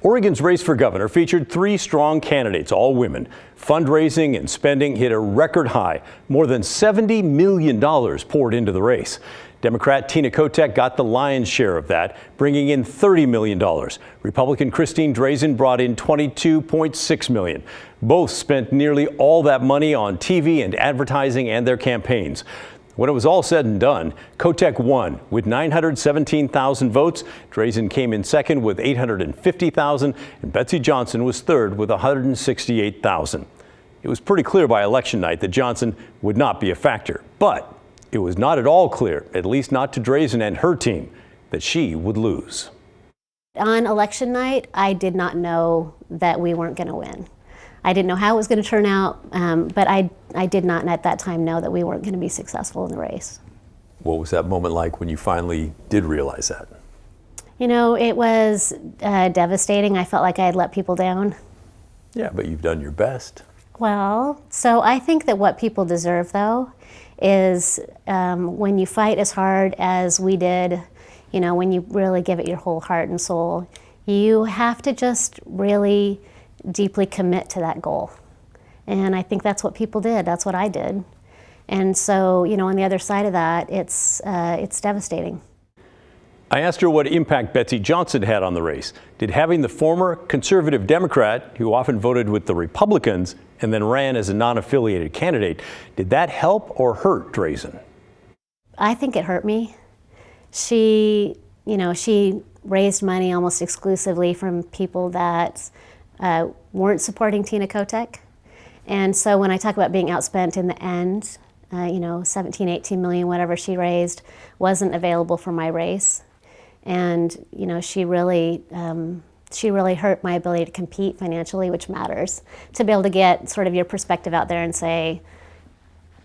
Oregon's race for governor featured three strong candidates, all women. Fundraising and spending hit a record high. More than $70 million poured into the race. Democrat Tina Kotek got the lion's share of that, bringing in $30 million. Republican Christine Drazan brought in $22.6 million. Both spent nearly all that money on TV and advertising and their campaigns. When it was all said and done, Kotek won with 917,000 votes. Drazan came in second with 850,000, and Betsy Johnson was third with 168,000. It was pretty clear by election night that Johnson would not be a factor, but it was not at all clear, at least not to Drazan and her team, that she would lose. On election night, I did not know that we weren't going to win. I didn't know how it was going to turn out, but I did not at that time know that we weren't going to be successful in the race. What was that moment like when you finally did realize that? You know, it was devastating. I felt like I had let people down. Yeah, but you've done your best. Well, so I think that what people deserve, though, is when you fight as hard as we did, you know, when you really give it your whole heart and soul, you have to just really deeply commit to that goal. And I think that's what people did. That's what I did. And so, you know, on the other side of that, it's devastating. I asked her what impact Betsy Johnson had on the race. Did having the former conservative Democrat, who often voted with the Republicans and then ran as a non-affiliated candidate, did that help or hurt Drazan? I think it hurt me. She raised money almost exclusively from people that weren't supporting Tina Kotek. And so when I talk about being outspent in the end, 17, 18 million, whatever she raised, wasn't available for my race. And, you know, she really hurt my ability to compete financially, which matters, to be able to get sort of your perspective out there and say,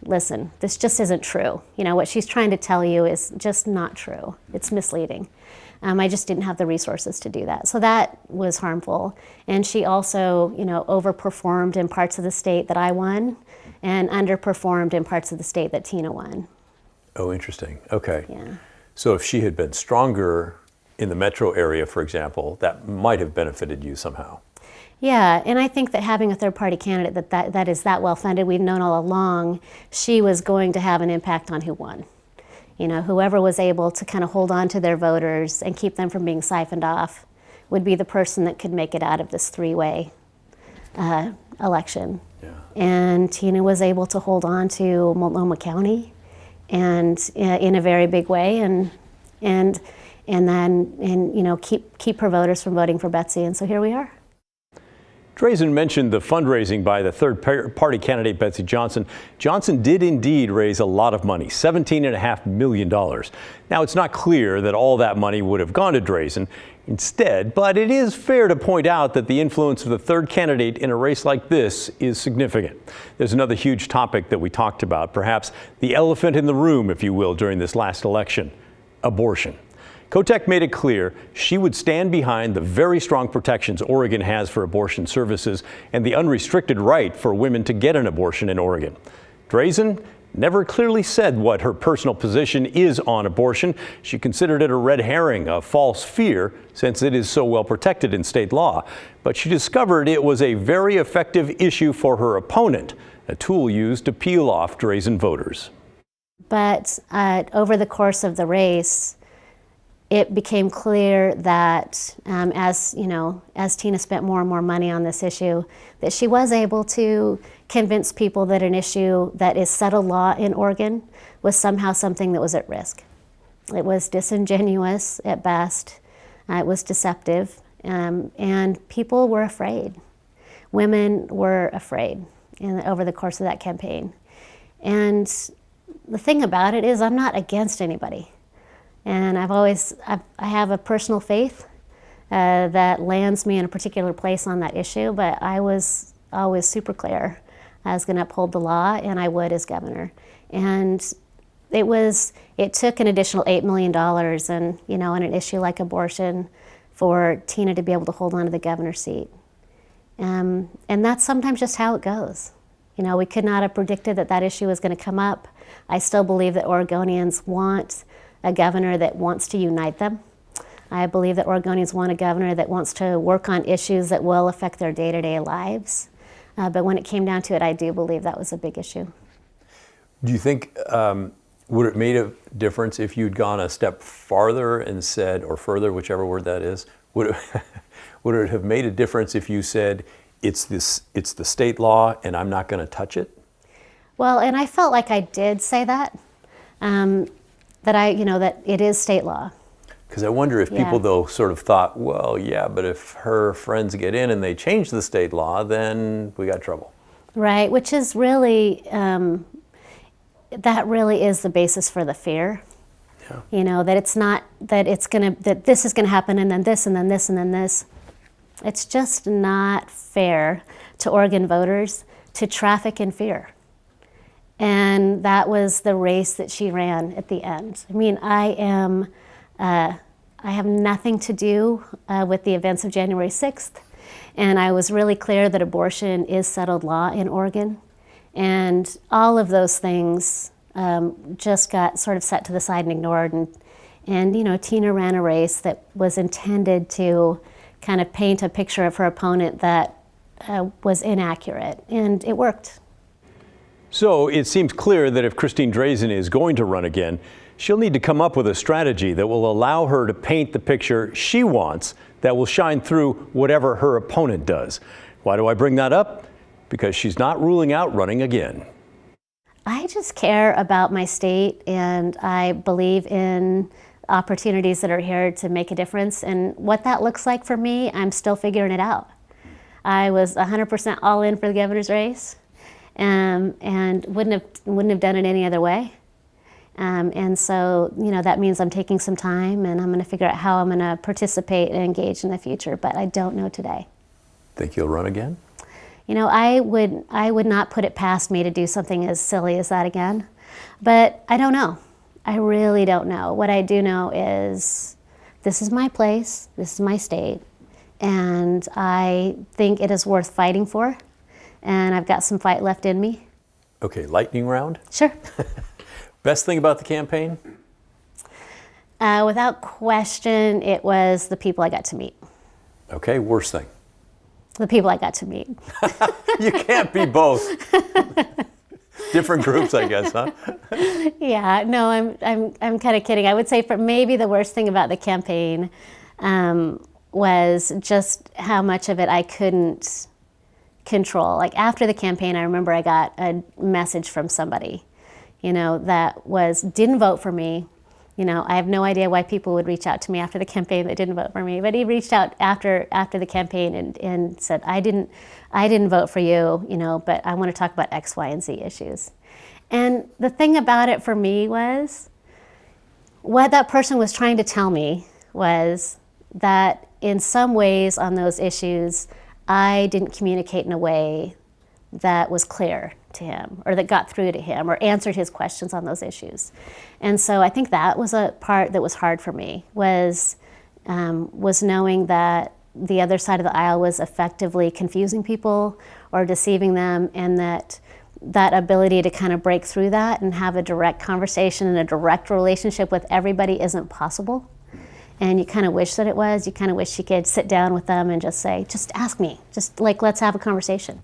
listen, this just isn't true. You know, what she's trying to tell you is just not true. It's misleading. I just didn't have the resources to do that. So that was harmful. And she also, you know, overperformed in parts of the state that I won and underperformed in parts of the state that Tina won. Oh, interesting. Okay. Yeah. So if she had been stronger in the metro area, for example, that might have benefited you somehow. Yeah, and I think that having a third-party candidate that is that well-funded, we've known all along, she was going to have an impact on who won. You know, whoever was able to kind of hold on to their voters and keep them from being siphoned off would be the person that could make it out of this three-way election. Yeah. And Tina was able to hold on to Multnomah County, and in a very big way, and keep her voters from voting for Betsy. And so here we are. Drazan mentioned the fundraising by the third-party candidate, Betsy Johnson. Johnson did indeed raise a lot of money, $17.5 million. Now, it's not clear that all that money would have gone to Drazan instead, but it is fair to point out that the influence of the third candidate in a race like this is significant. There's another huge topic that we talked about, perhaps the elephant in the room, if you will, during this last election: abortion. Kotek made it clear she would stand behind the very strong protections Oregon has for abortion services and the unrestricted right for women to get an abortion in Oregon. Drazan never clearly said what her personal position is on abortion. She considered it a red herring, a false fear, since it is so well protected in state law. But she discovered it was a very effective issue for her opponent, a tool used to peel off Drazan voters. But over the course of the race, it became clear that as Tina spent more and more money on this issue, that she was able to convince people that an issue that is settled law in Oregon was somehow something that was at risk. It was disingenuous at best. It was deceptive, and people were afraid. Women were afraid over the course of that campaign. And the thing about it is, I'm not against anybody. And I have a personal faith that lands me in a particular place on that issue, but I was always super clear I was going to uphold the law, and I would as governor. And it took an additional $8 million and, you know, on an issue like abortion for Tina to be able to hold on to the governor's seat. And that's sometimes just how it goes. You know, we could not have predicted that that issue was going to come up. I still believe that Oregonians want a governor that wants to unite them. I believe that Oregonians want a governor that wants to work on issues that will affect their day-to-day lives. But when it came down to it, I do believe that was a big issue. Do you think, would it made a difference if you'd gone a step farther and said, or further, whichever word that is, would it have made a difference if you said, it's the state law and I'm not going to touch it? Well, and I felt like I did say that, that it is state law. Because I wonder if people, though, sort of thought, well, yeah, but if her friends get in and they change the state law, then we got trouble. Right, which is really, that really is the basis for the fear. Yeah. That it's not, that this is gonna happen and then this and then this and then this. It's just not fair to Oregon voters to traffic in fear. And that was the race that she ran at the end. I mean, I have nothing to do with the events of January 6th, and I was really clear that abortion is settled law in Oregon, and all of those things just got sort of set to the side and ignored, and Tina ran a race that was intended to kind of paint a picture of her opponent that was inaccurate, and it worked. So it seems clear that if Christine Drazan is going to run again, she'll need to come up with a strategy that will allow her to paint the picture she wants that will shine through whatever her opponent does. Why do I bring that up? Because she's not ruling out running again. I just care about my state, and I believe in opportunities that are here to make a difference. And what that looks like for me, I'm still figuring it out. I was 100% all in for the governor's race, and wouldn't have done it any other way. And so, that means I'm taking some time, and I'm going to figure out how I'm going to participate and engage in the future, but I don't know today. Think you'll run again? I would not put it past me to do something as silly as that again, but I don't know. I really don't know. What I do know is this is my place, this is my state, and I think it is worth fighting for, and I've got some fight left in me. Okay, lightning round? Sure. Best thing about the campaign? Without question, it was the people I got to meet. Okay, worst thing? The people I got to meet. You can't be both. Different groups, I guess, huh? Yeah, no, I'm kind of kidding. I would say for maybe the worst thing about the campaign was just how much of it I couldn't control. Like after the campaign, I remember I got a message from somebody, that didn't vote for me. I have no idea why people would reach out to me after the campaign that didn't vote for me, but he reached out after the campaign and said, I didn't vote for you, but I want to talk about X, Y, and Z issues. And the thing about it for me was, what that person was trying to tell me was that in some ways on those issues, I didn't communicate in a way that was clear to him, or that got through to him, or answered his questions on those issues. And so I think that was a part that was hard for me, was knowing that the other side of the aisle was effectively confusing people or deceiving them, and that ability to kind of break through that and have a direct conversation and a direct relationship with everybody isn't possible. And you kind of wish that it was. You kind of wish you could sit down with them and just say, just ask me, let's have a conversation.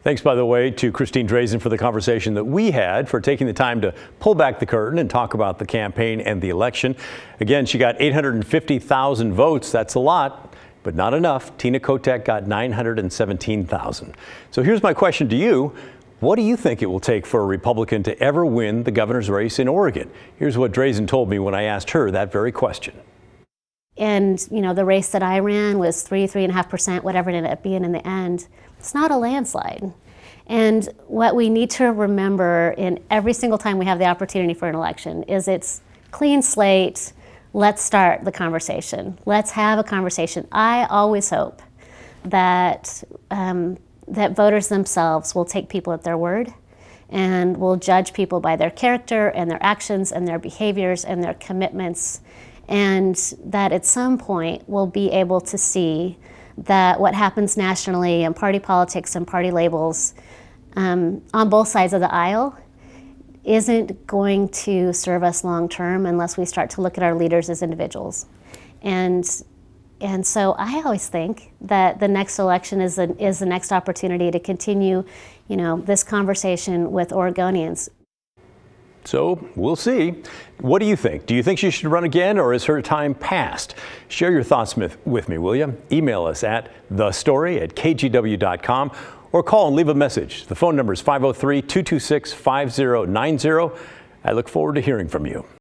Thanks, by the way, to Christine Drazan for the conversation that we had, for taking the time to pull back the curtain and talk about the campaign and the election. Again, she got 850,000 votes. That's a lot, but not enough. Tina Kotek got 917,000. So here's my question to you. What do you think it will take for a Republican to ever win the governor's race in Oregon? Here's what Drazan told me when I asked her that very question. And, the race that I ran was 3.5%, whatever it ended up being in the end. It's not a landslide. And what we need to remember in every single time we have the opportunity for an election is it's clean slate. Let's start the conversation. Let's have a conversation. I always hope that that voters themselves will take people at their word and will judge people by their character and their actions and their behaviors and their commitments, and that at some point we'll be able to see that what happens nationally in party politics and party labels on both sides of the aisle isn't going to serve us long term unless we start to look at our leaders as individuals. And so I always think that the next election is the next opportunity to continue, this conversation with Oregonians. So we'll see. What do you think? Do you think she should run again, or is her time past? Share your thoughts with me, will you? Email us at thestory@kgw.com or call and leave a message. The phone number is 503-226-5090. I look forward to hearing from you.